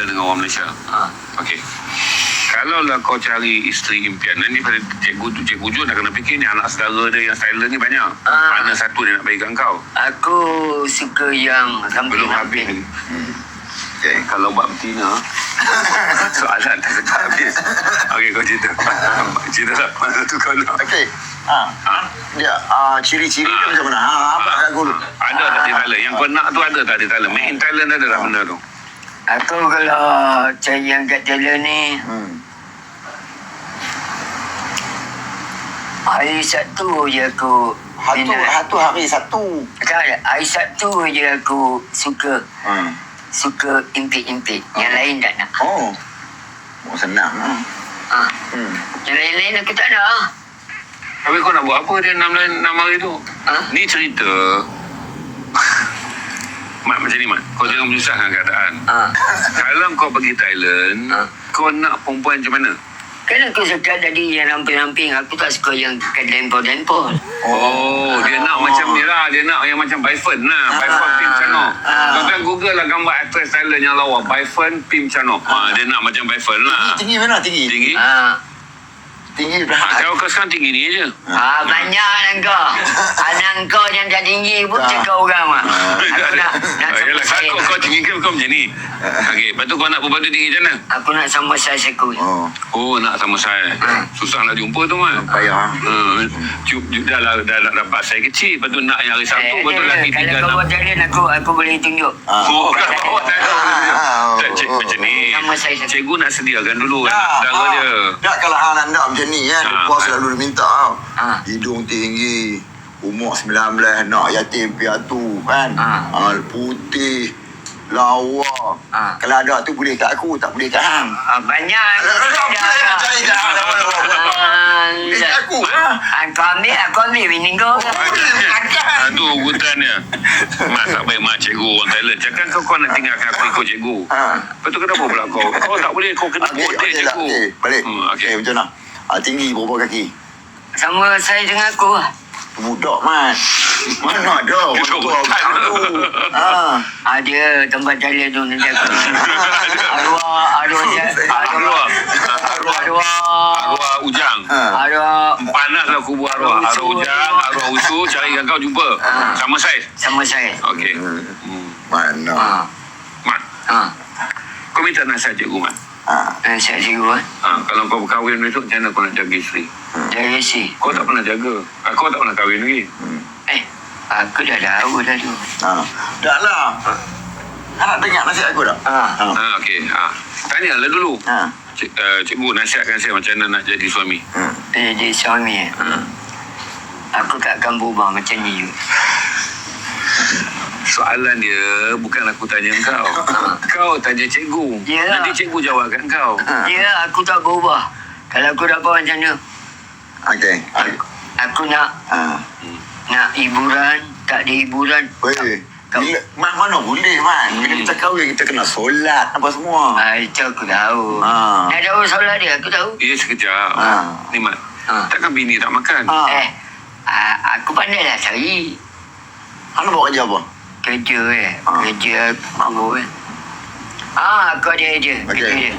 dengan orang Malaysia. Okey. Kalau lah kau cari isteri impian, ni pada cikgu Jun dah kena fikir ni anak saudara dia yang silent ni banyak. Mana satu dia nak bagikan kau? Aku suka yang Belum habis lagi. Okay, kalau buat betina soalan tak sempat habis. Okey, kau cerita. Cerita tak? Masa tu kau nak. Okey. Dia ciri-ciri dia macam mana? Apa kat guru? Ada tak di talent? Yang kau nak tu ada tak di talent? Main talent ada tak benda tu? Aku kalau cari yang kat talent ni, hari Sabtu je aku Hari Sabtu. Tak, hari Sabtu je aku suka intik-intik. Yang lain tak nak. Oh, senang. Yang lain-lain aku tak nak. Tapi kau nak buat apa dia 6 hari tu? Ni cerita Mat macam ni Mat, kau jangan menyusahkan keadaan. Kalau kau pergi Thailand, kau nak perempuan macam mana? Kan aku suka tadi yang ramping-ramping. Aku tak suka yang dempol-dempol. Oh, dia nak macam ni lah. Dia nak yang macam Bifern lah. Bifern Pim Chanok. Kau kan Google lah gambar actress Thailand yang lawa. Bifern Pim Chanok. Dia nak macam Bifern lah. Tinggi mana? Tinggi? Tinggi berapa? Jauh kau sekarang tinggi ni je. Banyak lah kau. Anak kau yang tak tinggi pun cakap orang mah. Aku nak Yalah, kau tinggi ke kau macam ni? Okey, lepas tu kau nak perempuan tu tinggi macam mana? Aku nak sama saiz aku. Oh, nak sama saya. Susah nak jumpa tu Mat. Payah. Dah dapat saya kecil. Lepas tu nak yang hari Sabtu. Lepas tu lagi 3 Kalau kau buat talent aku boleh tunjuk. Oh, kan bawa talent. Macam ni. Cikgu nak sediakan dulu saudara dia. Tak, kalau hang nak macam ni kan, lepas selalu dia minta hidung tinggi, umur 19, nak yatim piatu kan, putih, lawa. Kalau ada tu boleh kat aku, tak boleh kat hang. Banyak. Boleh kat aku. Aku ambil bini kau. Itu urutannya. Mak tak baik mak cikgu orang Thailand. Cakap kau nak tinggalkan aku ikut cikgu. Lepas tu kenapa pula kau? Kau tak boleh, kau kena bodek cikgu. Balik. Okey, macam mana? Tinggi berapa kaki? Sama saya dengan aku. Budak Mat. Mana ada? Ada tempat talent tu nanti aku. Arwah ujang. Panaslah kubur arwah. Arwah ujang, arwah usu, carikan kau jumpa. Sama saiz? Sama saya. Okey. Mana? Mat. Kau minta nasihat cikgu Mat. Saya cikgu. Kalau kau berkahwin besok, macam mana kau nak jaga isteri? Jaga isteri. Kau tak pernah jaga. Kau tak pernah kahwin lagi. Aku dah tahu dah tu. Dah lah. Nak dengar nasihat aku tak? Okey. Tanyalah dulu. Cikgu nasihatkan saya macam mana nak jadi suami. Jadi suami. Aku tak akan berubah macam ni. Soalan dia bukan aku tanya kau. Kau tanya cikgu. Nanti cikgu jawabkan kau. Ya, aku tak berubah. Kalau aku dapat macam ni. Okey. Aku nak hiburan, tak ada hiburan. Mat mana boleh Mat. Bila kita kahwin kita kena solat apa semua. Itu aku tahu. Nak tahu solat dia, aku tahu. Ya, sekejap. Ni Mat. Takkan bini tak makan? Aku pandai lah cari. Hang buat kerja apa? Kerja kerja aku aku ada idea. Okey.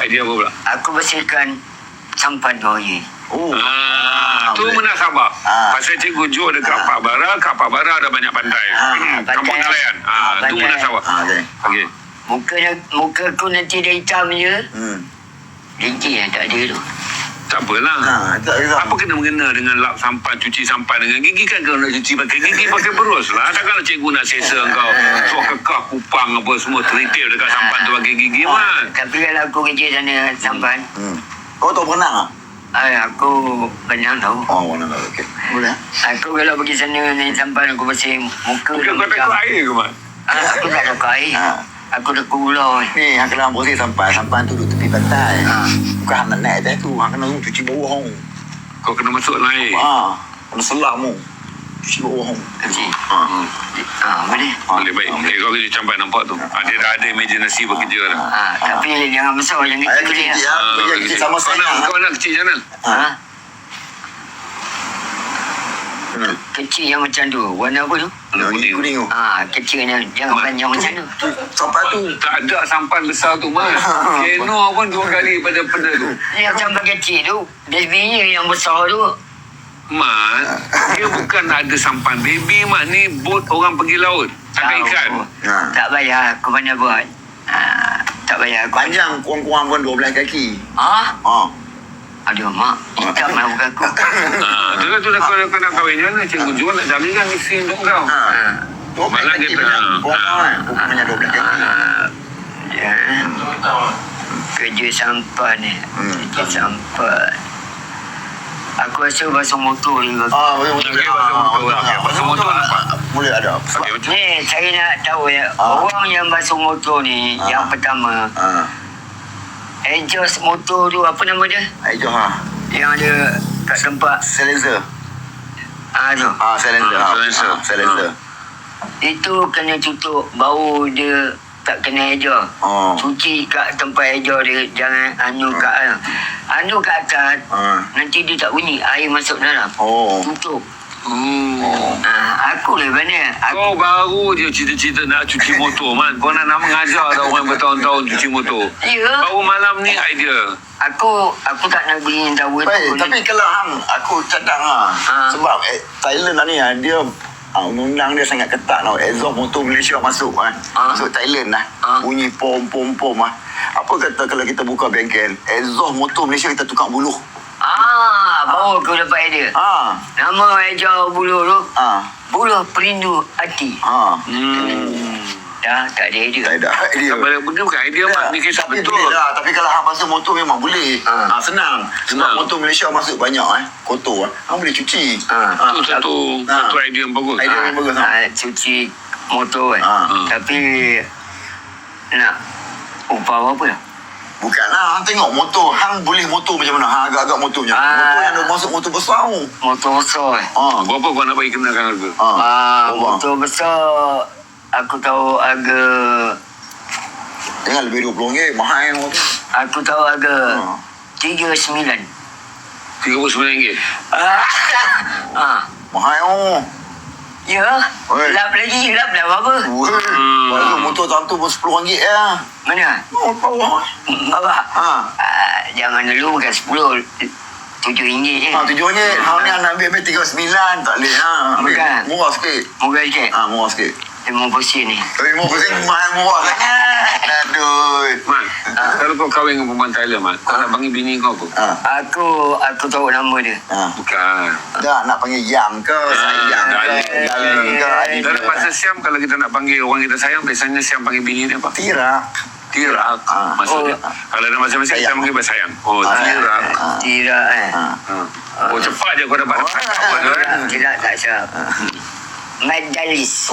Idea apa pula? Aku bersihkan sampan raya. Tu mana sabar. Pasal cikgu Jo dekat Pak Bara dah banyak pantai. Kampung nelayan. Tu mana sabar. Okey. Muka aku nanti dah hitam je. Licin yang tak ada tu. Tak apalah. Apa kena mengena dengan lap sampan, cuci sampan dengan gigi kan kau nak cuci pakai gigi pakai berus lah. Takkanlah cikgu nak sesa kau suruh kekah kupang apa semua teritif dekat sampan tu pakai gigi Mat. Tapi kalau aku kerja sana sampan. Kau tahu berenang tak? Aku berenang tahu. Berenang tahu. Okey. Boleh. Aku kalau pergi sana naik sampan aku bersih muka. Bukan kau takut air ke Mat? Aku tak takut air. Aku dah pulau ni. Hang kena bersih sampan tu duduk tepi pantai. Bukan hang nak naik atas tu. Hang kena cuci bawah hang. Kau kena masuk dalam air. Kena selam mu. Cuci bawah hang. Cuci. Boleh. Boleh baik. Kau kerja sampai nampak tu. Dia dah ada imaginasi bekerja dah. Tapi jangan besar, jangan kecil. Kecil sama saya. Kau nak kecil macam mana? kecil yang macam tu. Warna apa tu? Warna kuning. Kuning tu. Kecilnya. Jangan panjang macam tu. Sampai tu. Tak ada sampan besar tu, Mat. Keno pun 2 kali pada tu. Yang sampai kecil tu. Baby yang besar tu. Mat, dia bukan ada sampan baby, Mat. Ni bot orang pergi laut. Tangkap ikan. Tak payah aku mana buat. Tak payah aku. Panjang kurang-kurang pun 12 kaki. Aduh, mak. Hitam lah muka aku. Tu dah kau nak kahwin mana? Cikgu jual nak jamin kan mesti untuk kau. Malah dia punya 12 kaki. Kerja sampan ni. Kerja sampan. Aku rasa basuh motor ni. Basuh motor nampak. Boleh ada. Ni saya nak tahu ya. Orang yang basuh motor ni. Yang pertama. Exhaust motor tu apa nama dia? Exhaust Yang ada kat tempat. silencer. Tu. Silencer. Itu kena tutup bau dia tak kena eja. Cuci kat tempat eja dia. Jangan anu kat atas. Nanti dia tak bunyi. Air masuk dalam. Tutup. Aku lah mana. Kau baru je cita-cita nak cuci motor, Man. Kau nak mengajar dah orang bertahun-tahun cuci motor. Ya. Baru malam ni idea. Aku tak nak beli yang tahu. Tapi kalau aku cadang sebab Thailand ni dia undang-undang dia sangat ketat tau. Exhaust motor Malaysia masuk masuk Thailand bunyi pom. Apa kata kalau kita buka bengkel, exhaust motor Malaysia kita tukar buluh. Baru aku dapat idea. Nama eja buluh tu. Buluh perindu hati. Dah tak ada idea. Tak ada idea. Benda bukan idea, Mat. Ni kisah betul. Tapi kalau pasal motor memang boleh. Senang. Sebab motor Malaysia masuk banyak kotor. Boleh cuci. Satu idea yang bagus. Idea yang bagus. Cuci motor Tapi nak upah apa lah? Bukanlah, tengok motor. Hang boleh motor macam mana? Agak-agak motor macam motor yang dah masuk motor besar. Motor besar Berapa kau nak bagi kenakan harga? motor besar aku tahu harga. Jangan lebih RM20. Mahal yang motor. Aku tahu harga RM39. RM39. Mahal yang Ya. Lap dah berapa? Baru motor tu pun RM10 ya. Mana? Bawah. Bawah. Jangan dulu bukan 10. RM7 je. Tujuannya hang ni nak ambil RM39 tak boleh Bukan. Murah sikit. Murah sikit. Murah sikit. RM50 ni. Tapi RM50 mahal murah sangat. Aduh. Man, kalau kau kahwin dengan perempuan Thailand, Man, kau nak panggil bini kau apa? Aku tahu nama dia. Bukan. Dah nak panggil Yang ke sayang ke Dalam bahasa Siam, kalau kita nak panggil orang kita sayang, biasanya Siam panggil bini dia apa? Tirak. Tirak. Maksudnya, kalau dalam bahasa Malaysia, kita panggil sayang. Tirak. Tirak Cepat je kau dapat Tirak tak siap. Madalis.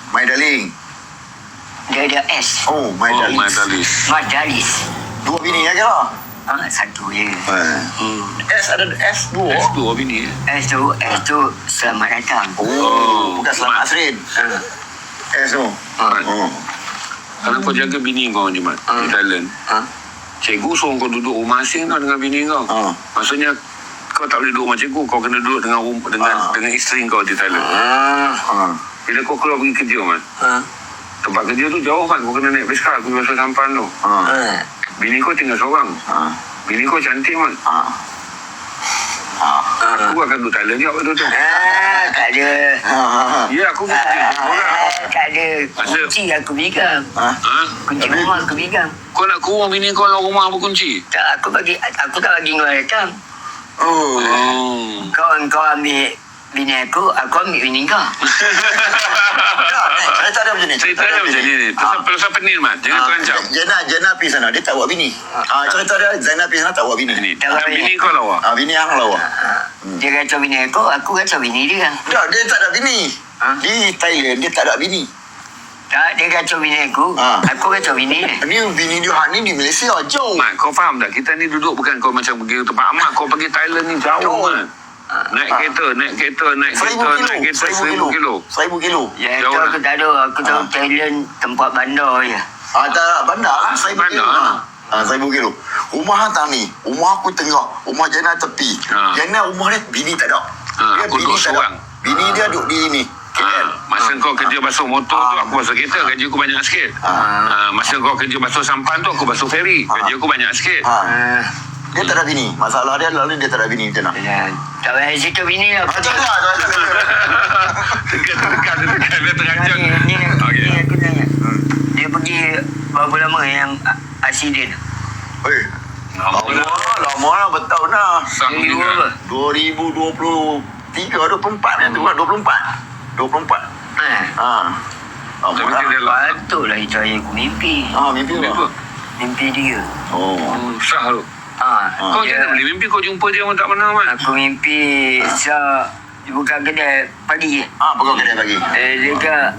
My darling. Dia ada S. My darling. Madalis. 2 bini ya ke? Satu je. S ada S 2. S2 bini. S tu selamat datang. Bukan selamat Asrin. S tu. Kalau kau jaga bini kau je, Mat, di Thailand, cikgu suruh kau duduk rumah asing tau dengan bini kau. Maksudnya kau tak boleh duduk rumah cikgu, kau kena duduk dengan isteri kau di Thailand. Bila kau keluar pergi kerja, Mat, tempat kerja tu jauh kan, kau kena naik beskar pergi basuh sampan tu. Bini kau tinggal seorang. Bini kau cantik, Mat. Aku akan duduk Thailand je waktu tu. Tak ada. Ya, aku kerja. Tak ada. Kunci aku pegang. Kunci rumah aku pegang. Kau nak kurung bini kau dalam rumah berkunci? Tak, aku tak bagi kau datang. Kau ambil bini aku ambil bini kau. Cerita dia macam ni. Cerita dia macam ni. Pasal penin, Mat. Jangan terancam. Jana pergi sana, dia tak buat bini. Cerita dia, Zainal pergi sana tak buat bini. Bini kau lawa. Bini hang lawa. Dia kata bini aku kata bini dia. Tak, dia tak ada bini. Di Thailand, dia tak ada bini. Tak, dia kata bini aku kata bini dia. Ni bini dia ni di Malaysia, jauh. Mat, kau faham tak? Kita ni duduk bukan kau macam pergi tempat amat. Kau pergi Thailand ni jauh, Mat. Naik kereta 1,000 kilo. 1,000 kilo. Ya, itu aku tak ada. Aku tahu Thailand tempat bandar je. Tak, bandar lah. 1,000 kilo. Bandar. 1,000 kilo. Rumah hang ni, rumah aku tengah, rumah Jana tepi. Jana rumah dia bini tak ada. Aku duduk seorang. Bini dia duduk di ni. KL. Masa kau kerja basuh motor tu aku basuh kereta, gaji aku banyak sikit. Masa kau kerja basuh sampan tu aku basuh feri, gaji aku banyak sikit. Dia tak ada bini. Masalah dia lalu dia tak ada bini macam mana? Tak payah cerita bini lah. Macam mana? Tekan dia terancang. Ni Okey. aku tanya. Dia pergi berapa lama yang aksiden? Lama lah, bertahun lah. Sang Dulu juga. apa? 2023, 24 yang tu kan, 24. Tapi dia lah. Patutlah itu ayah aku mimpi. Mimpi Apa? apa? Mimpi dia. Sah tu. Kau dia- jangan boleh mimpi kau jumpa dia orang tak pernah Mat. Aku mimpi dia buka kedai pagi je. Pegawai kedai pagi. Dia kata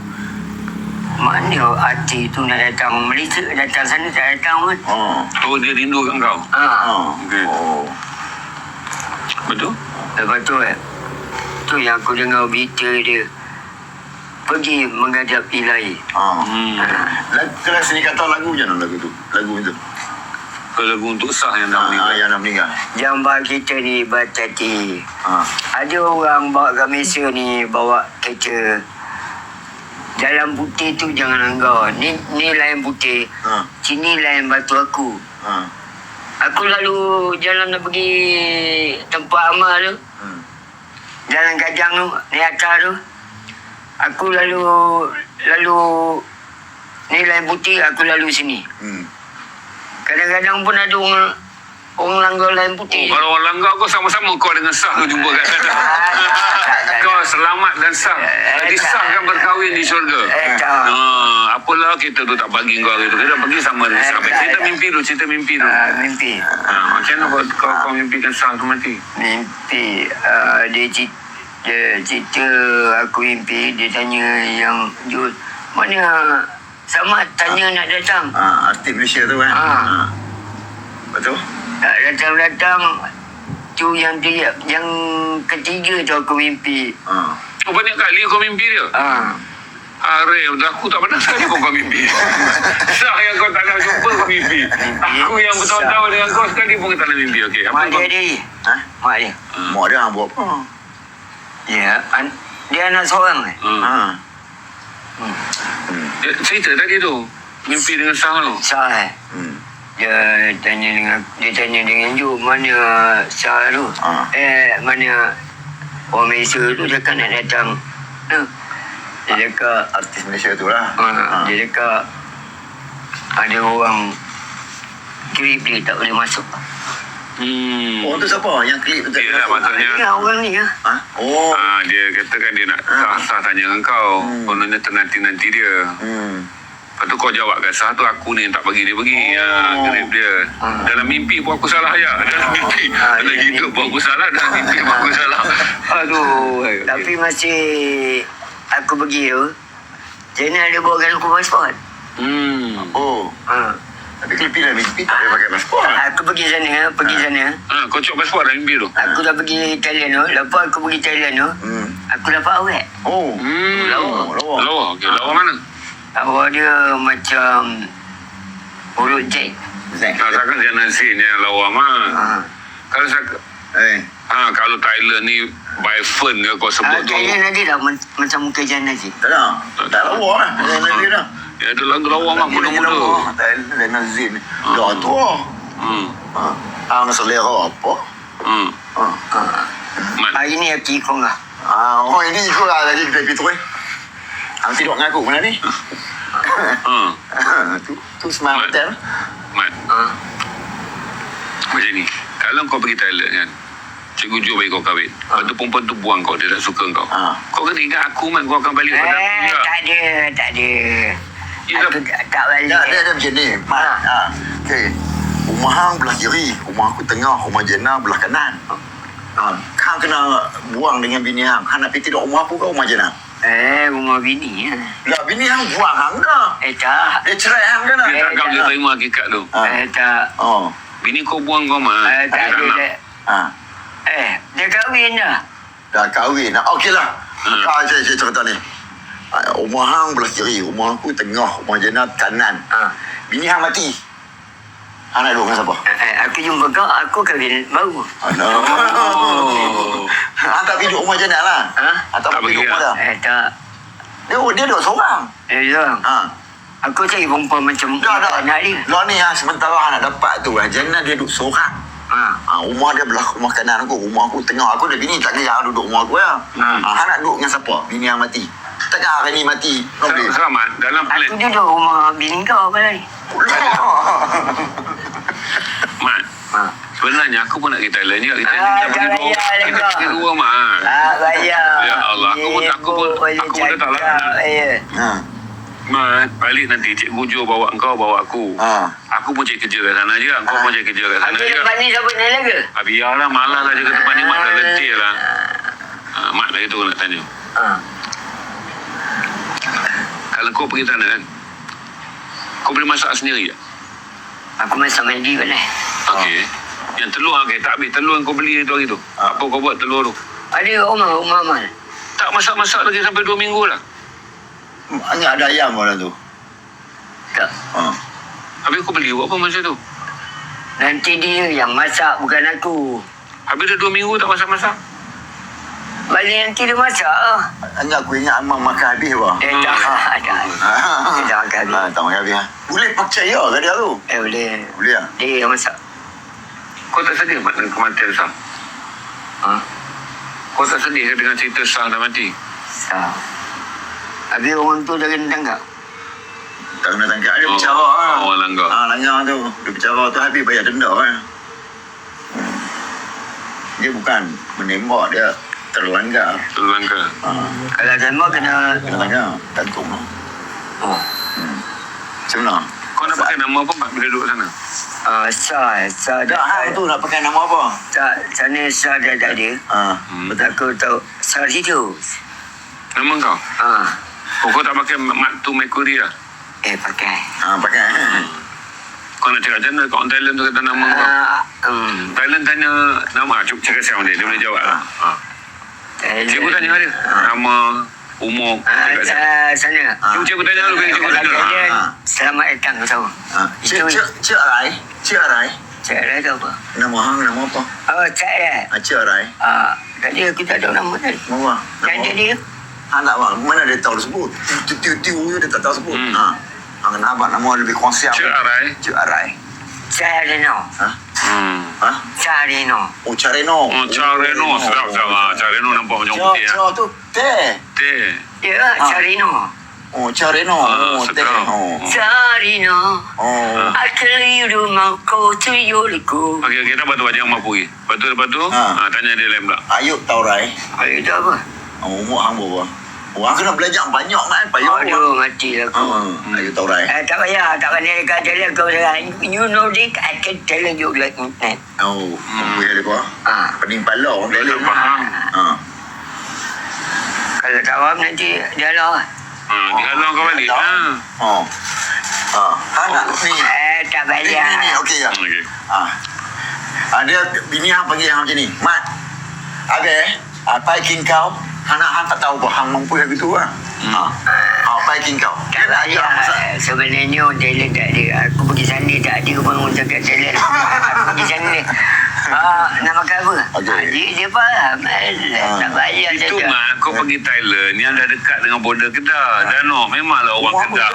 mana hati tu nak datang Malaysia, datang sana tak datang pun. Oh dia rindukan kau. Okey. Betul? Lepas tu tu yang aku dengar berita dia pergi menghadap ilahi. Kalau sini kata lagu je lagu tu. Lagu itu. Lagu untuk sah yang dah meninggal. Yang nak meninggal. Jambar kita ni berhati-hati. Ada orang bawa kat Malaysia ni bawa kereta. Jalan putih tu jangan langgar. Ni lain putih. Sini lain batu aku. Aku lalu jalan nak pergi tempat amal tu. Jalan Gajang tu, ni atas tu. Aku lalu ni lain putih, aku lalu sini. Kadang-kadang pun ada orang langgar lain putih. Kalau orang langgar kau sama-sama kau dengan sah tu jumpa kat sana. Kau selamat dan sah. Jadi sah kan berkahwin di syurga. Apalah kita tu tak bagi kau gitu. Kita pergi sama dengan sah. Cerita mimpi tu. Mimpi. Macam mana kau mimpikan sah tu mati? Mimpi. Dia cerita aku mimpi. Dia tanya yang Jul, mana Samad tanya nak datang. Artis Malaysia tu kan. Betul? Tak datang-datang. Tu yang ketiga tu aku mimpi. Oh, banyak kali kau mimpi dia? Arif, aku tak pernah sekali pun kau mimpi. Sah yang kau tak nak jumpa kau mimpi. Aku yang bertahun-tahun dengan kau sekali pun tak nak mimpi. Okey, Mak dia dia. Mak dia. Mak dia buat apa? Ya. Dia anak seorang. Cerita tadi tu. Mimpi dengan sah tu. Sah. Dia tanya dengan Ju, mana Sah tu? Mana orang Malaysia tu cakap nak datang. Dia cakap Artis Malaysia tu lah. dia cakap ada orang klip dia tak boleh masuk. Orang tu siapa? Yang klip tu tak Yelah, maksudnya. Ya, orang ni Dia katakan dia nak sah tanya dengan kau. Kononnya nanti dia. Lepas tu kau jawab kat sah tu aku ni yang tak bagi dia pergi. Grip dia. Dalam mimpi pun aku salah ya. Dalam mimpi. Dalam hidup pun aku salah. Dalam mimpi pun aku salah. Aduh. Tapi masih aku pergi tu, Jenal dia bawakan aku pasport. Tapi klip dah mimpi tak boleh pakai pasport. Aku pergi sana. Kau cok pasport dalam mimpi tu? Aku dah pergi Thailand tu. Lepas aku pergi Thailand tu, aku dapat awet. Lawa. Okey, lawa mana? Awak dia macam urut jet. Takkan dia nasi ni yang lawa mah. Kalau kalau Thailand ni by phone ke kau sebut tu. Thailand ada dah macam muka jana je. Tak ada. Tak lawa lah. Dia dah. Ya ada lagu lawa mah muda-muda. Thailand Nazin. Dah tua. Ang selera apa? Hari ni aku ikut lah. Ini ikut lah tadi kita pergi tu. Ang tidur dengan aku mana ni? Tu semalam hotel. Mat. Macam ni. Kalau kau pergi Thailand kan, Cikgu Jo bagi kau kahwin. Lepas tu perempuan tu buang kau, dia tak suka kau. Kau kena ingat aku man, kau akan balik pada aku juga. Tak ada. Aku tak balik. Dia macam ni. Okay. Rumah hang belah kiri, rumah aku tengah, rumah Jenna belah kanan. Hang kena buang dengan bini hang. Hang nak pergi tidur rumah aku ke rumah Jenna? Rumah bini ya. Lah bini hang buang hang dah. Tak. Dia cerai hang kan? Dia tak kau dia terima hakikat tu. Tak. Bini kau buang kau mah. Tak ada. Dia kahwin dah. Dah kahwin. Okeylah. Saya cerita ni. Rumah hang belah kiri, rumah aku tengah, rumah Jenna kanan. Bini hang mati. Hang nak duduk dengan siapa? Aku jumpa kau, aku kahwin baru. Hantar pergi duduk rumah Janet lah. Hantar Tak pergi pergi duduk rumah dah. Tak. Dia duduk seorang. Seorang. Aku cari perempuan macam Dah. anak dia. Lah ni sementara nak dapat tu Janet dia duduk seorang. Rumah dia belah rumah kanan aku. Rumah aku tengah. Aku dah bini tak kira duduk rumah aku ya. Han nak duduk dengan siapa? Bini yang mati. Tengah hari ni mati. No boleh. Selamat dalam Aku plan. duduk rumah bini kau apa lagi? Mat. Sebenarnya aku pun nak pergi Thailand je. Kita Jangan pergi dua mak. bayar. Ya Allah, aku pun dah tak lah. Mat, balik nanti cikgu Jo bawa engkau, bawa aku. Aku pun cari kerja kat sana je. Engkau pun cari kerja kat sana Habis je. lepas ni siapa nak lagi? Biarlah, malas lah jaga tempat ni. Mat dah letih lah. Mat lagi tu nak tanya. Kalau kau pergi sana kan, kau boleh masak sendiri tak? Aku masak mandi boleh. Okey. Yang telur, okey. Tak habis telur yang kau beli tu hari tu. Apa kau buat telur tu? Ada rumah Amal. Tak masak-masak lagi sampai 2 minggu lah. Hanya ada ayam orang tu. Tak. Habis kau beli buat apa masa tu? Nanti dia yang masak, bukan aku. Habis dah 2 minggu tak masak-masak? Balik nanti dia masak. Hanya aku ingat Amang makan habis apa? Tak. Dia dah makan habis. Tak makan habis. Boleh percaya ke dia tu? Boleh. Boleh lah. Dia yang masak. Kau tak sedih mat dengan kematian Sam? Kau tak sedih dengan cerita Sam dah mati? Sah. Habis orang tu dah kena tangkap. Tak kena tangkap. Dia bicara lah. Langgar. Langgar tu. Dia bicara tu habis bayar denda kan. Dia bukan menembak, dia terlanggar. Langgar. Kalau tembak kena Terlanggar. Gantung lah. Macam mana? Kau nak pakai nama apa mat bila duduk sana? Sah Tak, hang tu nak pakai nama apa? tak, sana Sah dah tak ada. Betul. Aku tahu Sah situ. Nama kau? Kau tak pakai mat tu Mercury lah? Pakai. Pakai. Kau nak cakap macam mana kat orang Thailand tu kata nama kau? Thailand tanya nama. Cakap siapa dia? Dia boleh jawab lah. Cikgu tanya dia. Nama, umur. Sana. Cikgu tanya dulu. Cikgu tanya dulu. Selamat datang kau tahu. Cik Arai. Cik Arai. Cik Rai tahu apa? Nama hang nama apa? Cik Rai. Cik Arai. Tadi aku tak tahu nama tadi. Nama. Yang jadi Hang tak bang. Mana dia tahu sebut? Tiu-tiu dia tak tahu sebut. Hang kenapa nama lebih kongsi apa? Cik Arai. Cik Arai. Carino. Carino. Oh, Careno. Careno. Sedap. Careno nampak macam putih. Cak tu teh. Teh. Ya, Carino. Oh, Careno. Oh, teh. Carino. Akeliru mau kau tuyulku. Okey, dah batu wajah mak pergi. Lepas tu, tanya dia lain pula. Ayuk tahu Rai. Ayuh tu apa? Umur hang berapa? Orang kena belajar banyak kan payah. Aduh, mati aku. Ayuk tahu Rai. Tak payah, tak payah dekat jalan kau sekarang. You know this, I can tell you like that. Oh, boleh kau. Pening pala orang Dia tak dalam. faham. Kalau tak faham nanti dia lah. Dia halau kau balik. Hang nak ni. Tak payah. Ni okey ke? Okey. Dia bini hang panggil hang macam ni. Mat. Paiking kau. Hang tak tahu apa hang mampu yang gitu lah. Paiking kau. Tak payah. Sebenarnya orang Thailand tak ada. Aku pergi sana tak ada orang cakap Thailand. Aku pergi sana. Nak makan apa? Dia faham. Tak payah Itu cakap. mak, kau pergi Thailand yang dah dekat dengan border Kedah. Danau, memanglah orang Kedah.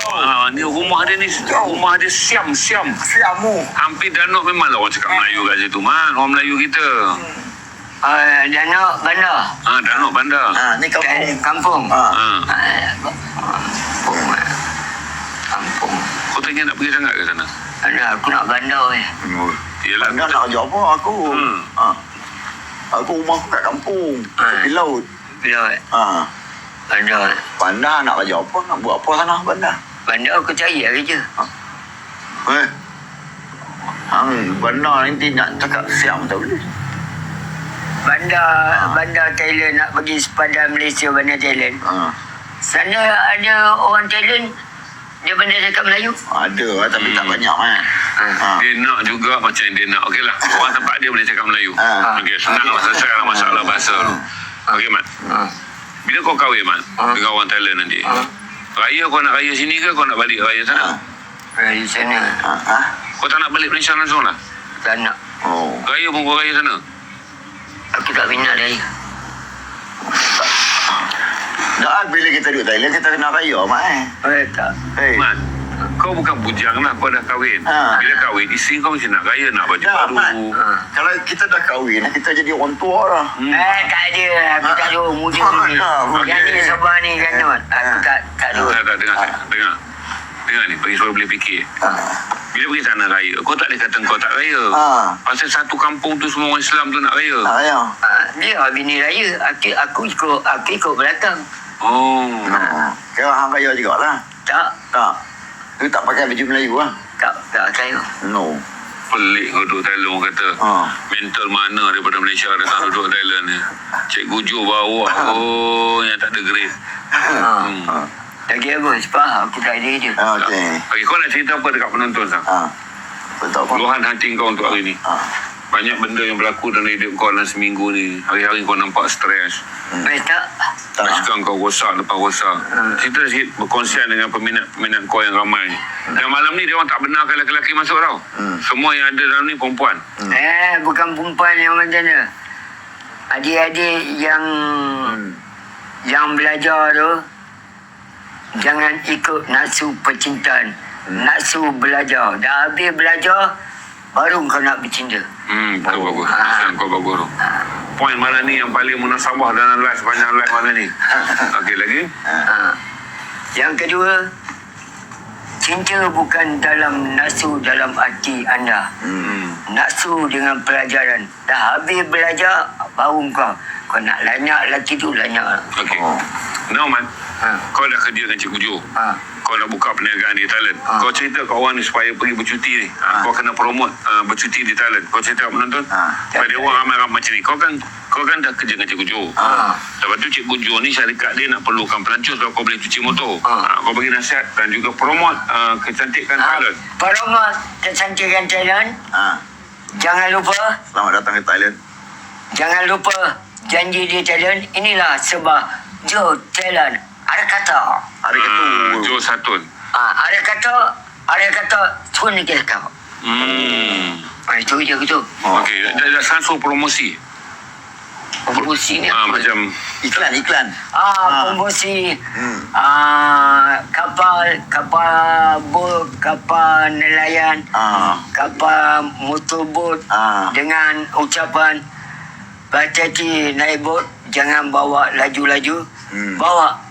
Ni rumah dia ni, rumah dia siam. Siamu. Hampir Danau memanglah orang cakap Melayu kat situ, mak. Orang Melayu kita. Danau bandar. Danau bandar. Ni Kampung. Kampung. Kau tak ingat nak pergi sangat ke sana? Aku nak bandar. Yelah. Anda nak jawab apa aku? Aku rumah aku kat kampung. Tepi laut. Bila bandar. Bandar nak kerja apa? Nak buat apa sana bandar? Bandar aku cari kerja. Bandar nanti nak cakap siam tak boleh. Bandar Thailand nak pergi sepadan Malaysia, bandar Thailand. Sana ada orang Thailand, dia bandar cakap Melayu. Ada tapi tak banyak kan. Dia nak juga macam dia nak. Okey lah. Orang tempat dia boleh cakap Melayu. Okey, senang lah. Selesaikan masalah bahasa tu. Okey, Mat. Bila kau kahwin, Mat, dengan orang Thailand nanti, raya kau nak raya sini ke kau nak balik raya sana? Raya sana. Kau tak nak balik Malaysia langsung lah? Tak nak. Raya pun kau raya sana? Aku tak minat raya. Tak, bila kita duduk Thailand, kita kena raya, Mat. Tak. Mat, kau bukan bujang lah, kau dah kahwin. Bila kahwin, isteri kau mesti nak raya, nak baju Dah, baru. Mat. Kalau kita dah kahwin, kita jadi orang tua lah. Tak ada. Aku tak ada muda ni. Yang ni sabar ni kan, Not. Aku tak ada. Tak, dengar. Dengar ni, bagi suara boleh fikir. Bila pergi sana raya, kau tak boleh kata kau tak raya. Pasal satu kampung tu semua orang Islam tu nak raya. Ya. Dia bini raya. Aku ikut belakang. Oh. Kau hang raya jugalah. Tak. Tu tak pakai baju Melayu lah. Tak kaya. No. Pelik kau duduk Thailand, orang kata. Mental mana daripada Malaysia datang duduk Thailand ni. Cikgu Jo bawa. Yang tak ada grade. Lagi apa? Sebab aku tak ada je. Okey. Okay, kau nak cerita apa dekat penonton, Sang? Betul apa? Luahan hati kau untuk hari ni. Banyak benda yang berlaku dalam hidup kau dalam seminggu ni. Hari-hari kau nampak stres. Tak. Basikal kau rosak lepas rosak. Cerita sikit berkongsian dengan peminat kau yang ramai. Dan malam ni dia orang tak benarkan lelaki-lelaki masuk tau. Semua yang ada dalam ni perempuan. Bukan perempuan yang macam mana. Adik-adik yang belajar tu, jangan ikut nafsu percintaan. Nafsu belajar. Dah habis belajar, baru kau nak bercinta. Betul bagus. Kau bagus tu. Poin malam ni yang paling munasabah dalam live sepanjang live malam ni. Okey, lagi? Yang kedua, cinta bukan dalam nafsu dalam hati anda. Nafsu dengan pelajaran. Dah habis belajar, baru kau nak lanyak lelaki tu, lanyak. Okey. Now, Man, kau dah kerja dengan Cikgu Jo. Kau nak buka perniagaan di Thailand. Kau cerita kat orang ni supaya pergi bercuti ni. Kau kena promote bercuti di Thailand. Kau cerita kat penonton. Supaya dia orang ramai-ramai macam ni. Kau kan dah kerja dengan Cikgu Jo. Lepas tu Cikgu Jo ni syarikat dia nak perlukan pelancong supaya kau boleh cuci motor. Kau bagi nasihat dan juga promote kecantikan Thailand. Promote kecantikan Thailand. Jangan lupa. Selamat datang ke Thailand. Jangan lupa janji di Thailand. Inilah sebab Jo Thailand. Ada kata. Jo Satun. Ada kata Tun ke kau. Itu je gitu. Okey, dah satu promosi. Promosi ni apa? Macam Iklan. Promosi. Kapal bot, kapal nelayan, kapal motorbot dengan ucapan hati-hati naik bot, jangan bawa laju-laju, bawa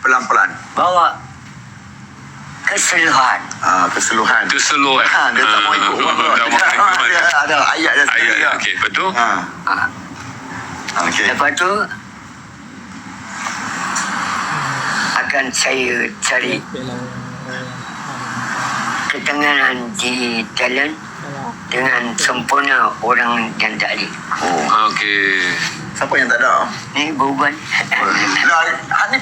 Pelan-pelan. bawa keseluruhan. Keseluruhan. Dia tak mau ikut orang tu. Tak mau ikut. Dia ada ayat dia sendiri. ayat. Okey, betul? Okey. Lepas tu akan saya cari ketenangan di Thailand dengan sempurna orang yang tak ada. Okey. Siapa yang tak ada? Ni beruban. Ni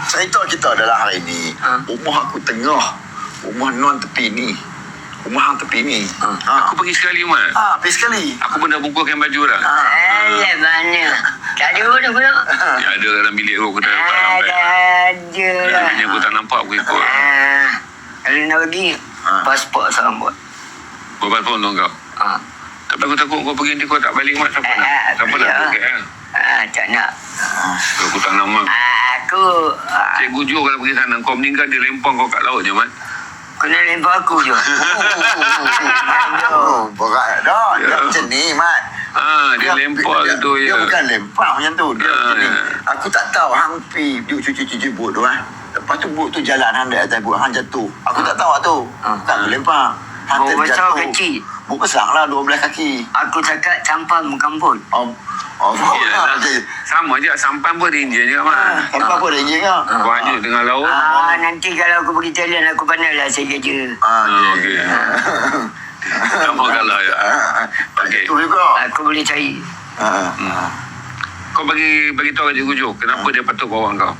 cerita kita adalah hari ni. Rumah aku tengah. Rumah non tepi ni. Rumah hang tepi ni. Aku pergi sekali, Mat. Pergi sekali. Aku pun dah bungkuskan baju dah. Mana? Tak ada pun pula. Ya, ada dalam bilik aku dah tak nampak. Ada lah. Bilik aku tak nampak, aku ikut. Kalau nak pergi, pasport seorang buat. Berapa pun tu kau? Tapi aku takut kau pergi nanti kau tak balik, Mat. Siapa nak pergi KL? Tak nak. Aku tak nak, Mat. Aku Cikgu Jo kalau pergi sana, kau meninggal dia lempang kau kat laut je, Mat. kena lempar aku je. Berat dah. Dia macam ni, Mat. Dia lempar gitu Dia ya. bukan lempar macam tu. Dia macam ni. Aku tak tahu hang pergi duduk cuci-cuci bot tu. Lepas tu bot tu jalan hang dekat atas bot. Hang jatuh. Aku tak tahu tu. Tak aku lempar. Hang Bot besar terjatuh. kecil? Bot besar lah 12 kaki. Aku cakap campan bukan pun. Sama je, sampan pun dia Indian je, Mat. Apa apa dia injing lah. Banyak tengah laut. Nanti kalau aku pergi Thailand, aku pandai lah saya kerja. Okey. Sama kalau ya. Okey. Itu juga. Aku boleh cari. Kau bagi tahu kat Cikgu Jo, kenapa dia patut bawa kau?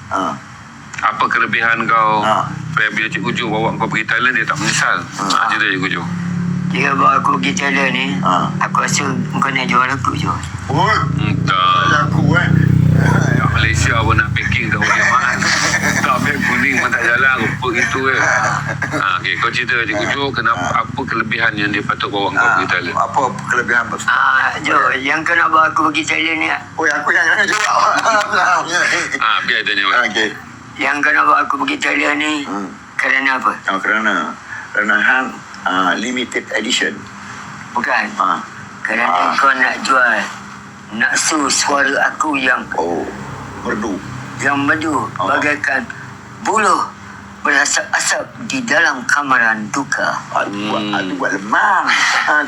Apa kelebihan kau? Supaya bila Cikgu Jo bawa kau pergi Thailand, dia tak menyesal. Cerita Cikgu Jo. Dia bawa aku pergi Thailand ni, aku rasa kau nak jual aku je. Entah. Aku Kat Malaysia pun nak packing tak boleh, Mat. Tak beg kuning pun tak jalan, rumput gitu ke. Okey, kau cerita Cikgu Jo, kenapa, apa kelebihan yang dia patut bawa kau pergi Thailand? Apa kelebihan Jo, yang kau nak bawa aku pergi Thailand ni, aku yang jawab. Biar tanya. Okey. Yang kena bawa aku pergi Thailand ni kerana apa? Kerana hang limited edition. Bukan. Kerana kau nak jual naksu suara aku yang merdu. Yang merdu bagaikan buluh berasap-asap di dalam kamaran duka. Aduh buat lemang.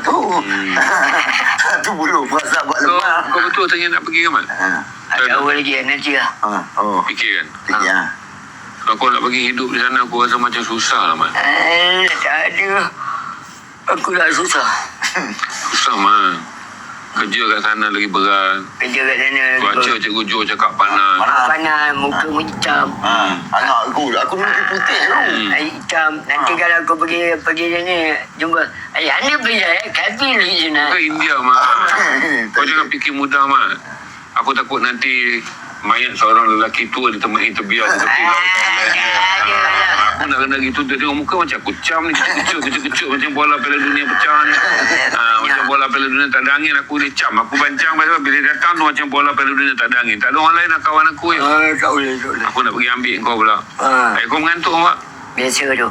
Tu bulu berasap buat lemang. Kau betul tanya nak pergi ke mana? Ada awal lagi nanti lah. Fikir kan? Ya. Kalau kau nak pergi hidup di sana, aku rasa macam susah lah, Man. Tak ada. Aku dah susah. Susah, Man. Kerja kat sana lagi berat. Kerja kat sana lagi Cuaca Cikgu Jo cakap panas. panas, muka hitam. Anak aku nanti putih tu. Hitam. Nanti kalau aku pergi sini, jumpa. Anda beli kafe lagi sana. Ke India, Man. Kau jangan fikir mudah, Man. Aku takut nanti mayat seorang lelaki tua ditemui terbiar di tepi laut. Aku nak kena gitu, dia tengok muka macam kucam ni, kecil-kecil macam bola Piala Dunia pecah ni. Macam bola Piala Dunia tak ada angin, aku dia cam. Aku bancang pasal bila datang tu macam bola Piala Dunia tak ada angin. Tak ada orang lain nak kawan aku. Tak boleh. Aku nak pergi ambil kau pula. Kau mengantuk, Mak? Biasa tu.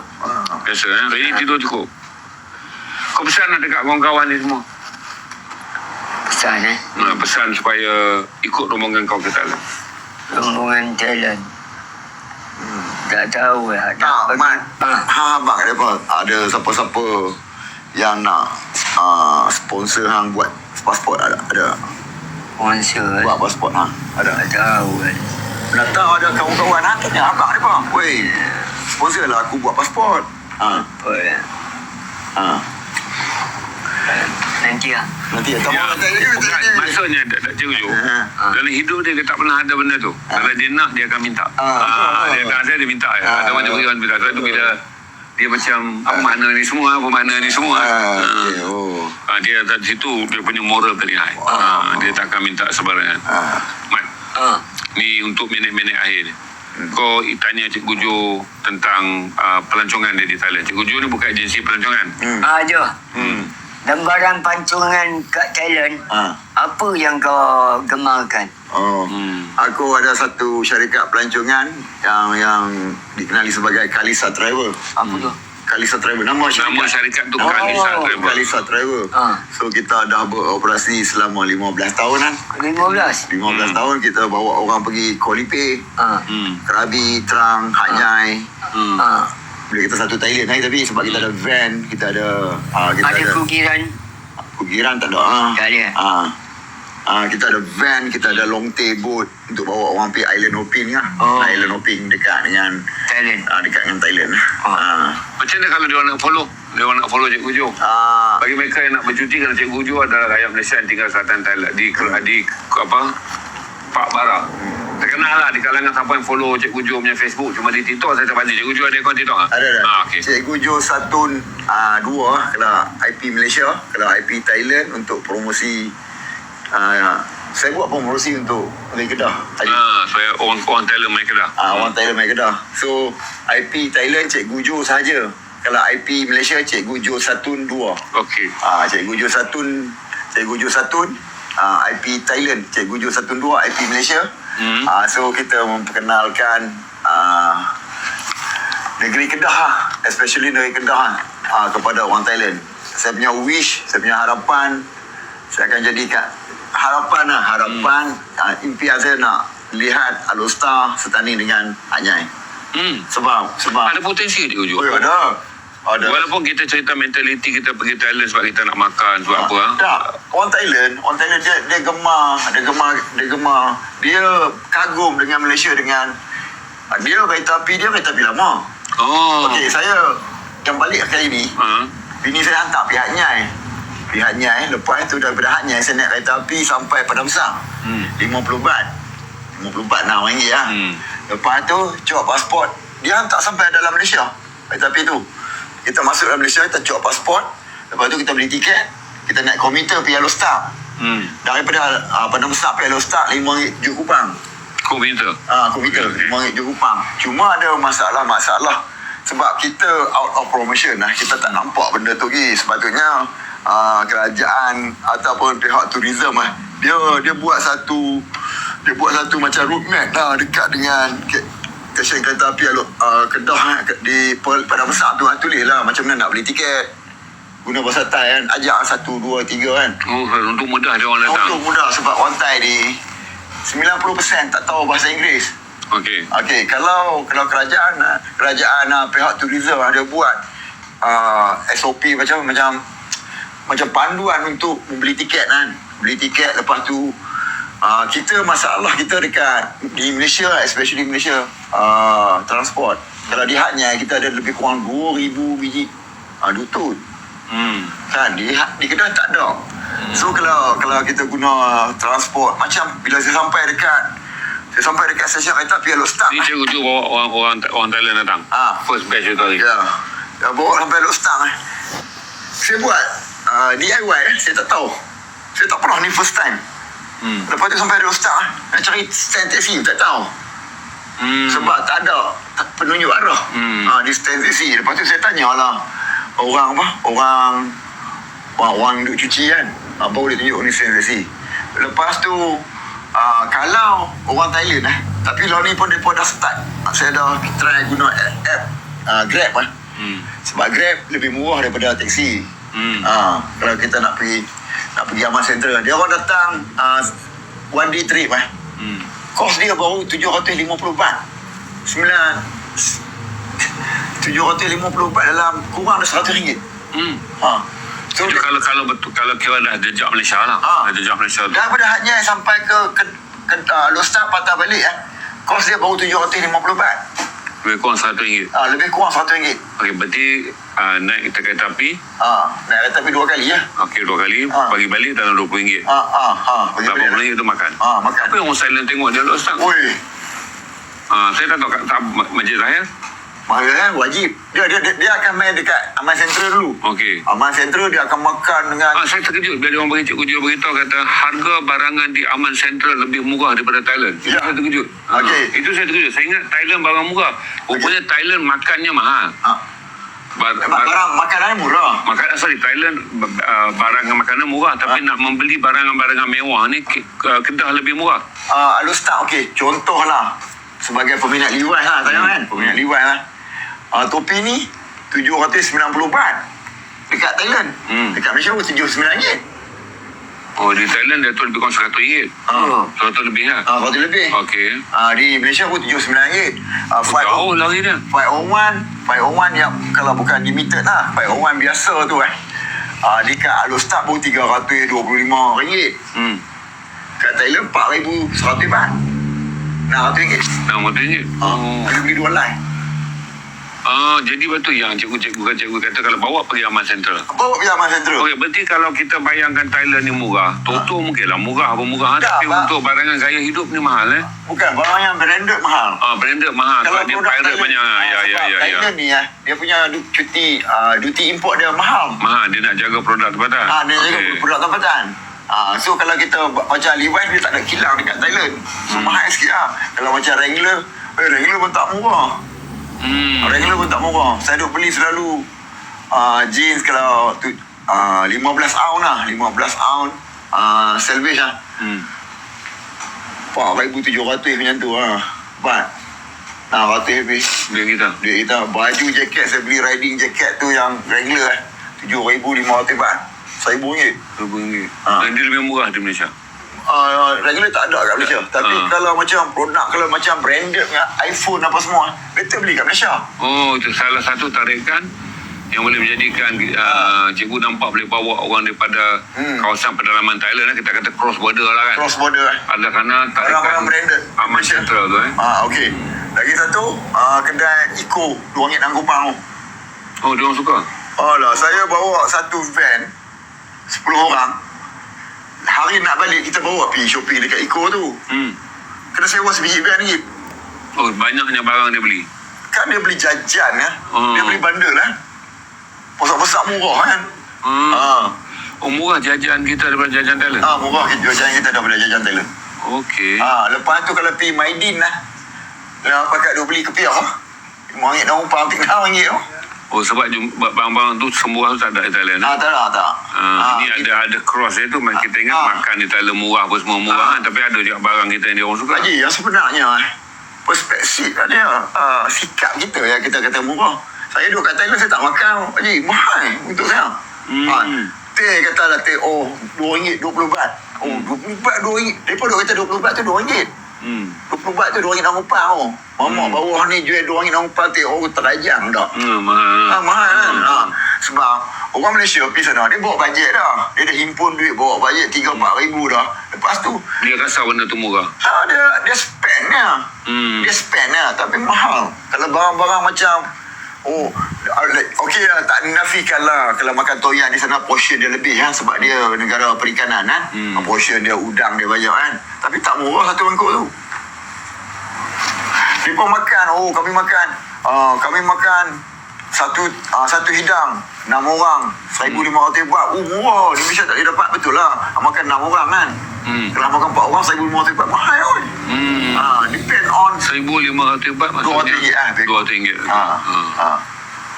Biasa, hari ni tidur cukup. Kau pesan nak dekat kawan-kawan ni semua? Pesan Pesan supaya ikut rombongan kau ke Thailand. rombongan Thailand. Tak tahu lah. Tak, Mat. Abang ada siapa-siapa yang nak sponsor hang buat pasport ada. Sponsor. Buat pasport ada. Tak tahu lah. Nak tahu ada kawan-kawan tanya abang depa. Weh, sponsor lah aku buat pasport. Apa lah. Nanti lah. Nanti tak Ya, bukan, maksudnya Cikgu Jo, dalam hidup dia tak pernah ada benda tu. Kalau dia nak, dia akan minta. Dia akan saya dia minta. Ada macam beri orang minta. Sebab tu bila dia macam apa makna ni semua, dia di situ dia punya moral paling high. Dia tak akan minta sebarangan. Mat, ni untuk minit-minit akhir ni. Kau tanya Cikgu Jo tentang pelancongan dia di Thailand. Cikgu Jo ni bukan agensi pelancongan. Jo. Gambaran pancangan kat Thailand, apa yang kau gemarkan? Aku ada satu syarikat pelancongan yang dikenali sebagai Kalisa Travel. Apa tu? Kalisa Travel. Nama syarikat tu Kalisa Travel. Kalisa Travel. So kita dah beroperasi selama 15 tahun kan. 15 tahun kita bawa orang pergi Kuala Lumpur, Krabi, Trang, Hat Yai. Bila kita satu Thailand tapi sebab kita ada van, kita ada kita ada kugiran tak ada. Tak ada. Kita ada van, kita ada long stay boat untuk bawa orang pergi island hopping lah. Island hopping dekat dengan Thailand. Dekat dengan Thailand. Macam mana kalau dia orang nak follow? Dia orang nak follow Cikgu Jo. Bagi mereka yang nak bercuti, kerana Cikgu Jo adalah rakyat Malaysia yang tinggal selatan Thailand di Pak Bara. Terkenal lah di kalangan siapa yang follow Cikgu Jo punya Facebook. Cuma di TikTok saya tak pasti. Cikgu Jo ada akaun TikTok tak? Ada. Okay. Cikgu Jo 1, 2 kalau IP Malaysia, kalau IP Thailand untuk promosi. Saya buat promosi untuk Kedah. Saya orang Thailand main Kedah. Orang Thailand main Kedah. So IP Thailand Cikgu Jo sahaja. Kalau IP Malaysia Cikgu Jo 1, 2. Okey. Cikgu Jo 1 IP Thailand Cikgu Jo 1, 2 IP Malaysia. So kita memperkenalkan negeri Kedah especially negeri Kedah kepada orang Thailand. Saya punya wish, saya punya harapan, saya akan jadikan harapan impian saya nak lihat Alostar setanding dengan Anyai. Sebab ada potensi dia Jo. Ada. Walaupun kita cerita mentaliti kita pergi Thailand sebab kita nak makan sebab apa? Tak. Orang Thailand dia gemar. Dia kagum dengan Malaysia dengan dia kereta api lama. Okey, saya yang balik kali ni, bini saya hantar pihak Nyai. Lepas tu daripada Hat Nyai saya naik kereta api sampai Padang Besar. 50 baht RM50 lah. Lepas tu cuak pasport, dia hantar sampai dalam Malaysia kereta api tu. Kita masuk dalam Malaysia, kita cuak pasport. Lepas tu kita beli tiket, kita naik komuter pergi Alostar. Daripada Padang Besar pergi Alostar RM5 je Kupang. Komuter. Komuter RM5 je Kupang. Cuma ada masalah sebab kita out of promotion lah. Kita tak nampak benda tu lagi. Sepatutnya kerajaan ataupun pihak tourism dia buat satu macam road map lah dekat dengan stesen kereta api Kedah di Padang Besar tu tulis lah macam mana nak beli tiket. Guna bahasa Thai kan, ajak 1, 2, 3 kan. Untuk mudah dia orang datang. Untuk mudah sebab orang Thai ni 90% tak tahu bahasa Inggeris. Okey. Kalau kerajaan pihak tourism ada buat SOP macam panduan untuk membeli tiket kan. Beli tiket lepas tu kita masalah kita dekat di Malaysia, especially Malaysia transport. Kalau di Hadnya kita ada lebih kurang 2,000 biji dutut. Kan di Kedah tak ada. So kalau kita guna transport macam bila saya sampai dekat stesen kereta api Alok Stang. Ni cikgu tu bawa orang Thailand datang. First batch tu tadi. Ya. Bawa sampai Alok Stang. Saya buat DIY saya tak tahu. Saya tak pernah ni first time. Lepas tu sampai Alok Stang nak cari stand taxi tak tahu. Sebab tak ada penunjuk arah di stand taxi. Lepas tu saya tanyalah orang duk cuci kan, baru dia tunjuk ni stand taxi. Lepas tu kalau orang Thailand tapi lawan ni pun mereka dah start. Saya dah try guna app Grab sebab Grab lebih murah daripada taksi. Kalau kita nak pergi Aman Central, dia orang datang one day trip kos dia baru 750 baht. 750 baht dalam kurang dah RM100. So, kalau betul, kalau kira dah jejak Malaysia lah. Jejak Malaysia tu. Daripada Hadnya sampai ke Alok Stang patah balik kos dia baru 750 baht. Lebih kurang RM100. Lebih kurang RM100. Okey, berarti naik kereta api. Naik kereta api 2 kali Okey, 2 kali. Bagi balik dalam RM20. Berapa RM80 tu makan. Makan. Apa yang orang silent tengok dia Alok Stang? Saya tak tahu kat Masjid Zahir. Wajib. Dia akan main dekat Aman Central dulu. Okey. Aman Central dia akan makan dengan Saya terkejut bila dia orang cikgu beritahu kata harga barangan di Aman Central lebih murah daripada Thailand. Itu saya terkejut. Itu saya terkejut. Saya ingat Thailand barang murah. Rupanya Thailand makannya mahal. barang makanannya murah. Thailand barang makanan murah tapi nak membeli barangan-barangan mewah ni Kedah lebih murah. Alok Stang contohlah sebagai peminat liwai lah kan. Peminat liwai lah. Topi ni 790 baht dekat Thailand. Dekat Malaysia pun RM79. Di Thailand dia tu lebih kurang RM100. RM100 lebih lah. RM100 lebih. Okey. Di Malaysia pun RM79. Jauh lagi dia. 501 yang kalau bukan limited lah. 501 biasa tu dekat Alok Stang pun RM325. Kat Thailand RM4,100 baht. RM600. Boleh beli 2 line. Jadi betul yang cikgu kata kalau bawa pergi Aman Central. Okey, berarti kalau kita bayangkan Thailand ni murah, Toto mungkinlah murah tapi untuk barangan gaya hidup ni mahal Bukan, barang yang branded mahal. Branded mahal. Kalau dia pirate banyak. Thailand ni dia punya duty import dia mahal. Dia nak jaga produk tempatan. Dia jaga produk tempatan. So kalau kita macam Levi's dia tak ada kilang dekat Thailand. So mahal sikit Kalau macam Wrangler pun tak murah. Wrangler pun tak murah. Saya duk beli selalu jeans kalau 15 ounce lah. 15 ounce salvage lah. 4,700 macam tu But RM100 lebih. Duit kita. Baju jaket saya beli riding jaket tu yang Wrangler RM7,500 baht. RM1,000. Dan dia lebih murah di Malaysia. Regular tak ada kat Malaysia. Tapi kalau macam produk, kalau macam branded dengan iPhone apa semua, better beli kat Malaysia. Itu salah satu tarikan yang boleh menjadikan cikgu nampak boleh bawa orang daripada kawasan pedalaman Thailand. Kita kata cross border lah kan. Cross border. Ada kerana tarikan branded Aman Central tu okey. Lagi satu kedai Eco RM2 dan Kupang. Dia orang suka. Saya bawa satu van 10 orang. Hari nak balik kita bawa pergi shopping dekat Eco tu. Kena sewa sebiji van ni. Banyaknya barang dia beli. Kan dia beli jajan dia beli bundle besar-besar murah kan. Murah jajan kita daripada jajan Thailand. Murah jajan kita daripada jajan Thailand. Okey. Lepas tu kalau pergi Maidin pakat dia beli kepiah RM5 dan umpang RM3 sebab barang-barang tu semua tu tak ada di Thailand. Tak. Ini ada cross dia tu. Kita ingat makan di Thailand murah apa semua murah tapi ada juga barang kita yang dia orang suka. Haji, yang sebenarnya perspektif dia, sikap kita yang kita kata murah. Saya duduk kat Thailand, saya tak makan. Haji, mahal untuk saya. Teh katalah teh, RM2, 20 baht. 20 baht, RM2. Mereka duk kata 20 baht tu RM2. 20 baht tu RM2.60. Mamak bawah ni jual RM2.60 teh. Terajang dah. Mahal kan. Sebab orang Malaysia pergi sana, dia bawa bajet dah. Dia dah himpun duit, bawa bajet 3-4 ribu dah. Lepas tu Dia rasa benda tu murah. dia spend lah. Dia spend lah, tapi mahal. Kalau barang-barang macam okey lah, tak nafikan lah. Kalau makan toyang di sana, portion dia lebih kan, sebab dia negara perikanan kan. Portion dia, udang dia banyak kan. Tapi tak murah satu mangkuk tu. Mereka makan, kami makan satu hidang 6 orang 1,500 baht. Murah. Di Malaysia tak boleh dapat, betul lah. Makan 6 orang kan. Kalau makan 4 orang 1,500 baht, mahal kan. Depend on 1,500 baht maksudnya RM2.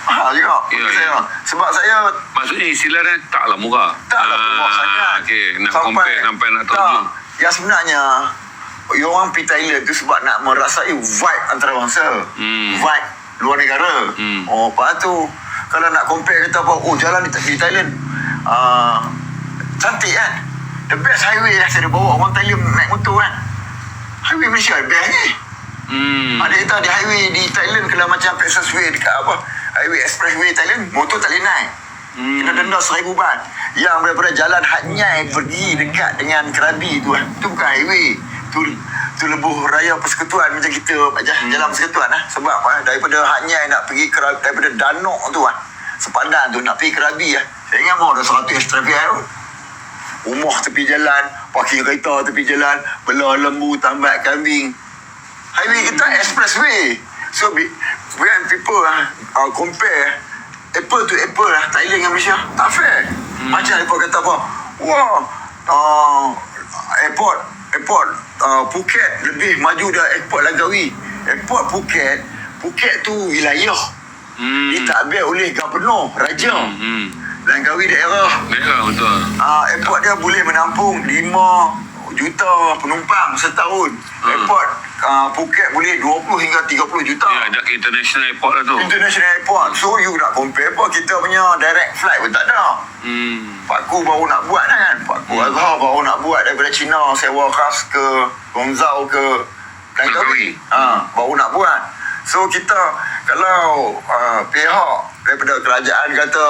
Mahal juga. Ya. Sebab saya, maksudnya istilah dia taklah murah. Taklah murah sangat. Okey, nak compare sampai nak terjun. Yang sebenarnya orang pergi Thailand tu sebab nak merasai vibe antarabangsa. Vibe luar negara. Lepas tu kalau nak compare kata apa, jalan di Thailand cantik kan. The best highway yang saya bawa orang Thailand naik motor kan. Highway Malaysia best ni. Ada kata di highway di Thailand, kalau macam Expressway dekat apa, highway expressway Thailand, motor tak boleh naik. Kena denda 1,000 baht. Yang daripada jalan Hat Nyai pergi dekat dengan Krabi tu kan, tu bukan highway, tu lebuh raya persekutuan macam kita jalan persekutuan lah. Sebab daripada Hat Nyai nak pergi daripada Danok tu kan, sepadan tu nak pergi Krabi lah. Saya ingat mau ada 100 traffic tu. Rumah tepi jalan, parking kereta tepi jalan, belah lembu, tambat kambing. Highway kita expressway. So when people compare apple to apple lah, Thailand dengan Malaysia, tak fair. Macam mereka kata apa, airport Phuket lebih maju dah airport Langkawi. Airport Phuket tu wilayah, dia tak ambil oleh gubernur, raja. Langkawi daerah betul. Airport dia boleh menampung 5 juta penumpang setahun. Airport Phuket boleh 20 hingga 30 juta. Ya, dah international airport lah tu. International airport. So you nak compare apa, kita punya direct flight pun tak ada. Pak Ku baru nak buat kan. Pak Ku Azhar baru nak buat daripada China, sewa khas ke Guangzhou ke Langkawi. Baru nak buat. So kita, kalau pihak daripada kerajaan kata,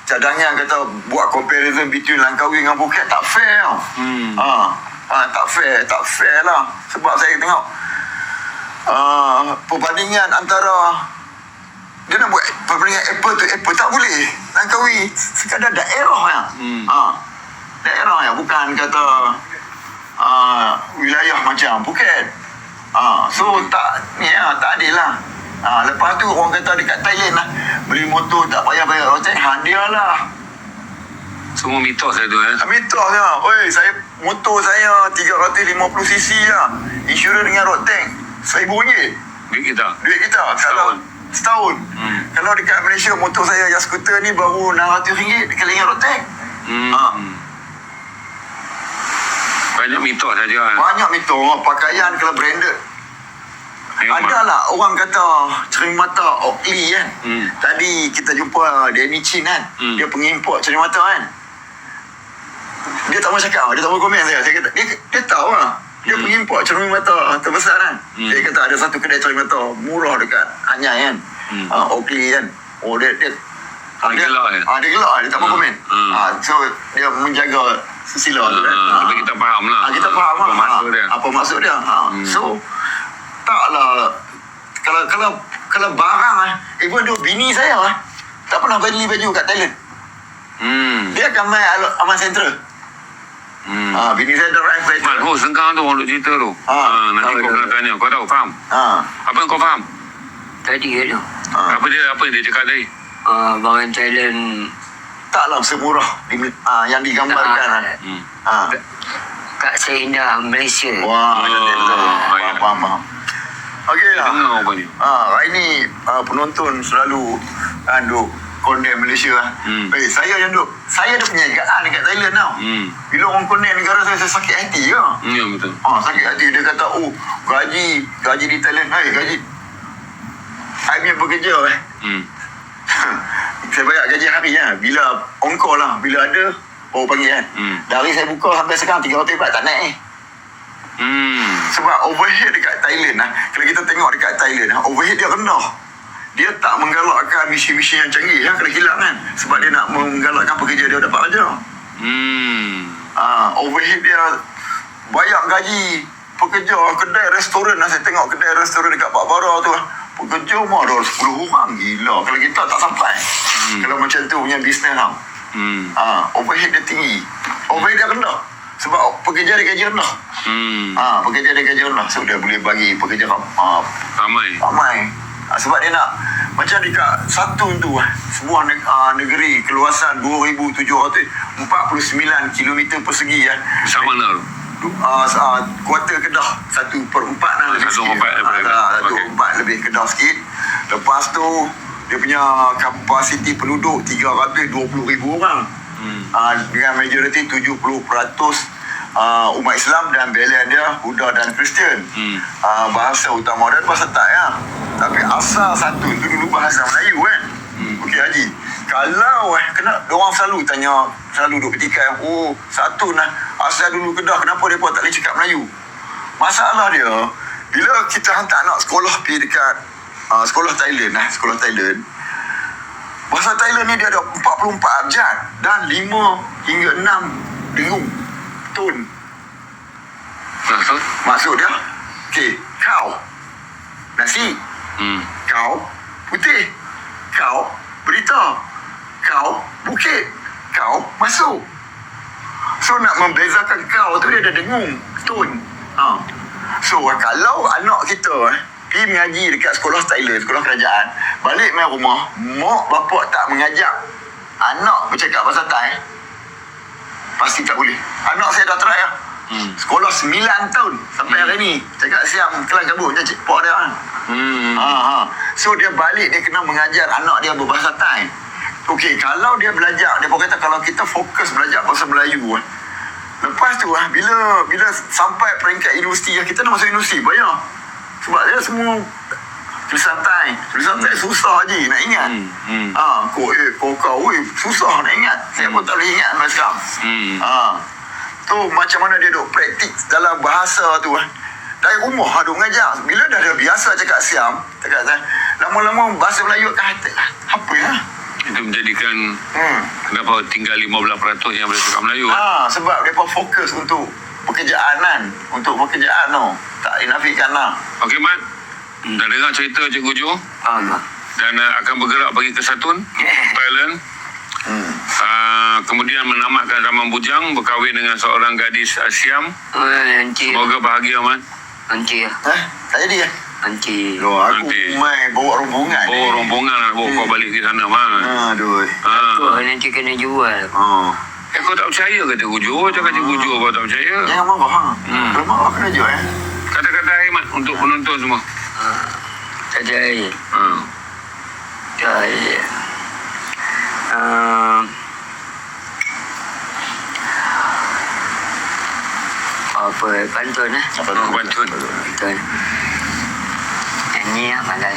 cadangan kata buat comparison between Langkawi dengan Phuket, tak fair. Tak fair lah. Sebab saya tengok perbandingan antara, dia nak buat perbandingan apple to apple, tak boleh. Langkawi sekadar daerah yang daerah yang bukan kata wilayah macam Phuket. So tak adil lah. Lepas tu orang kata dekat Thailand lah, beli motor tak payah bayar road tax, hadiah lah. Semua mitos tu Mitos lah. Saya motor saya 350cc lah, insurans dengan road tax RM1,000. Duit kita Setahun. Kalau dekat Malaysia, motor saya yang skuter ni baru RM600 dekat dengan road tax. Banyak mitos saja kan. Banyak mitos. Pakaian kalau branded, adalah orang kata cermin-mata Oakley kan. Tadi kita jumpa Danny Chin kan. Dia pengimport cermin-mata kan. Dia tak mau cakap, dia tak mau komen saya. Saya kata dia tahu lah. Dia pengimport cermin-mata terbesar kan. Dia kata ada satu kedai cermin-mata murah dekat Anyai kan. Oakley kan. Dia gelak dia tak mau komen. So dia menjaga sila tu kan. Tapi kita faham lah. Kita faham lah apa maksud dia. So taklah, kalau barang even tu bini saya tak pernah beli baju kat Thailand. Dia akan main Aman Central. Bini saya drive kereta. Sengkang tu orang duk cerita tu. Nanti kau nak tanya, kau tahu, faham? Apa yang kau faham? Tadi tu Apa dia cakap tadi? barang Thailand taklah semurah yang digambarkan. kat seindah Malaysia. Wah, faham. Okey lah. Dengar apa ni? Hari ni penonton selalu duk condemn Malaysia lah. Saya yang duk, saya ada perniagaan dekat Thailand tau. Bila orang condemn negara saya sakit hati je. Ya, betul. Sakit hati. Dia kata, gaji di Thailand, gaji. I punya bekerja saya bayar gaji hari bila ongkos lah, bila ada baru panggil kan. Dari saya buka sampai sekarang 300 baht tak naik sebab overhead dekat Thailand kalau kita tengok dekat Thailand overhead dia rendah. Dia tak menggalakkan misi-misi yang canggih kena kilat kan, sebab dia nak menggalakkan pekerja dia dapat kerja. Overhead dia bayar gaji pekerja kedai restoran saya tengok kedai restoran dekat Pak Bara tu pekerja mah ada 10 orang. Gila kalau kita tak sampai. Kalau macam tu punya bisnes tau. Overhead dia tinggi, overhead dia rendah sebab pekerja dia gaji rendah. Pekerja dia gaji rendah, so dia boleh bagi pekerja ramai. Sebab dia nak macam dekat Satun tu sebuah negeri keluasan 2,749 km persegi Sama mana tu? kuarter Kedah 1/4 lah lebih sikit. 1/4 lebih Kedah sikit. Lepas tu dia punya kapasiti penduduk 320,000 orang. Dengan majoriti 70% umat Islam dan belian dia Buddha dan Kristian. Bahasa utama dia bahasa Thai tapi asal satu tu dulu bahasa Melayu kan. Okey Haji, kalau kena orang selalu tanya, selalu duk petikai satu asal dulu Kedah, kenapa mereka tak boleh cakap Melayu? Masalah dia bila kita hantar anak sekolah pergi dekat sekolah Thailand bahasa Thailand ni dia ada 44 abjad dan 5 hingga 6 dengung tun. Maksud dia kau nasi, kau putih, kau berita, kau bukit, kau masuk. So nak membezakan kau tu dia ada dengung tun. So kalau anak kita pergi mengaji dekat sekolah Thailand, sekolah kerajaan, balik main rumah, mak bapak tak mengajak anak bercakap bahasa Thai, pasti tak boleh. Anak saya dah try sekolah 9 tahun sampai hari ni cakap siam kelang kabut macam cik pak dia So dia balik, dia kena mengajar anak dia berbahasa Thai. Okey, kalau dia belajar, dia pun kata kalau kita fokus belajar bahasa Melayu lepas tu bila sampai peringkat universiti kita nak masuk universiti bayar sebab dia semua tulisan Thai susah je nak ingat. Kau susah nak ingat. Saya pun tak boleh ingat macam tu macam mana dia duk praktik dalam bahasa tu dari rumah duk mengajar. Bila dah biasa cakap siam, lama-lama bahasa Melayu akan apa itu menjadikan kenapa tinggal 15% yang boleh cakap Melayu sebab mereka fokus untuk pekerjaan tak dinafikan Okey Mat, dah dengar cerita Cikgu Jo dan akan bergerak pergi ke Satun Thailand. Kemudian menamatkan zaman bujang, berkahwin dengan seorang gadis Siam. Semoga bahagia Mat. Nanti tak jadi Nanti aku main bawa rombongan nak bawa kau balik ke sana Mat. nanti kena jual. Kau tak percaya ke Cikgu Jo? Cakap Cikgu Jo kau tak percaya. Jangan marah kalau marah kena jual Kata-kata air Mat untuk penonton semua. Kata air apa pantun Pantun. Nyanyi malas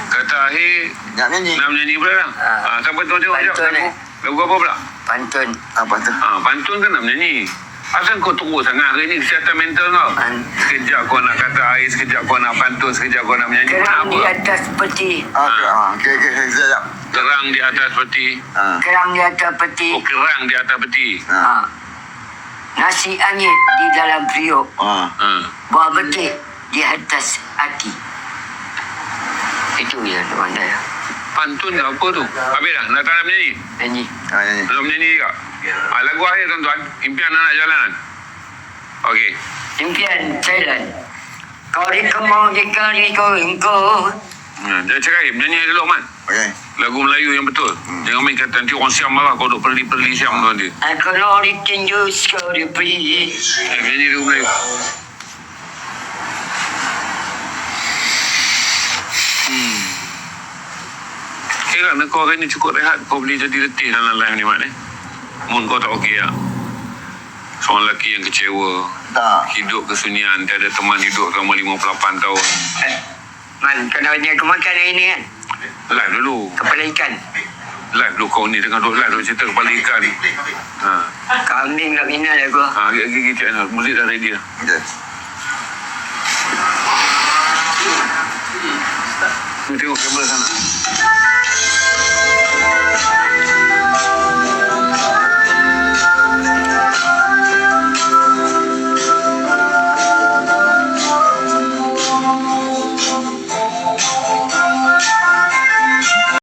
Kata akhir nak nyanyi pula lah. Siapa tu tengok lagu apa pula? Pantun Pantun kan nak menyanyi. Asal kau teruk sangat hari ni kesihatan mental kau? Sekejap kau nak kata air, sekejap kau nak pantun, sekejap kau nak menyanyi. Kerang di atas peti. Sekejap. Kerang di atas peti. Kerang di atas peti. Kerang di atas peti. Nasi angin di dalam periuk. Buah betik di atas hati. Itu yang pandai. Pantun ke apa tu? Habis dah? Nak tak nak menyanyi? Nyanyi. Nak menyanyi juga? Lagu akhir tuan-tuan. Impian anak jalanan. Okey. Impian jalan. Kau dikemau dikali kau engkau. Jangan cakap menyanyi dulu Mat. Okey. Lagu Melayu yang betul. Jangan main kata nanti orang Siam marah kau duk perli-perli Siam tu nanti. Kalau ditinju kau diberi. Menyanyi lagu Melayu. Heran kau hari ni cukup rehat. Kau boleh jadi letih dalam live ni, Mat. Mun kau tak okey tak? Seorang lelaki yang kecewa. Tak. Hidup kesunyian. Tiada teman hidup selama 58 tahun. Man, kau nak bagi aku makan hari ni kan? Live dulu. Kepala ikan. Live dulu kau ni tengah duduk live dulu cerita kepala ikan. Kambing nak minat aku. Gigi channel. Muzik dah ready dah. Okay. Tengok kamera sana.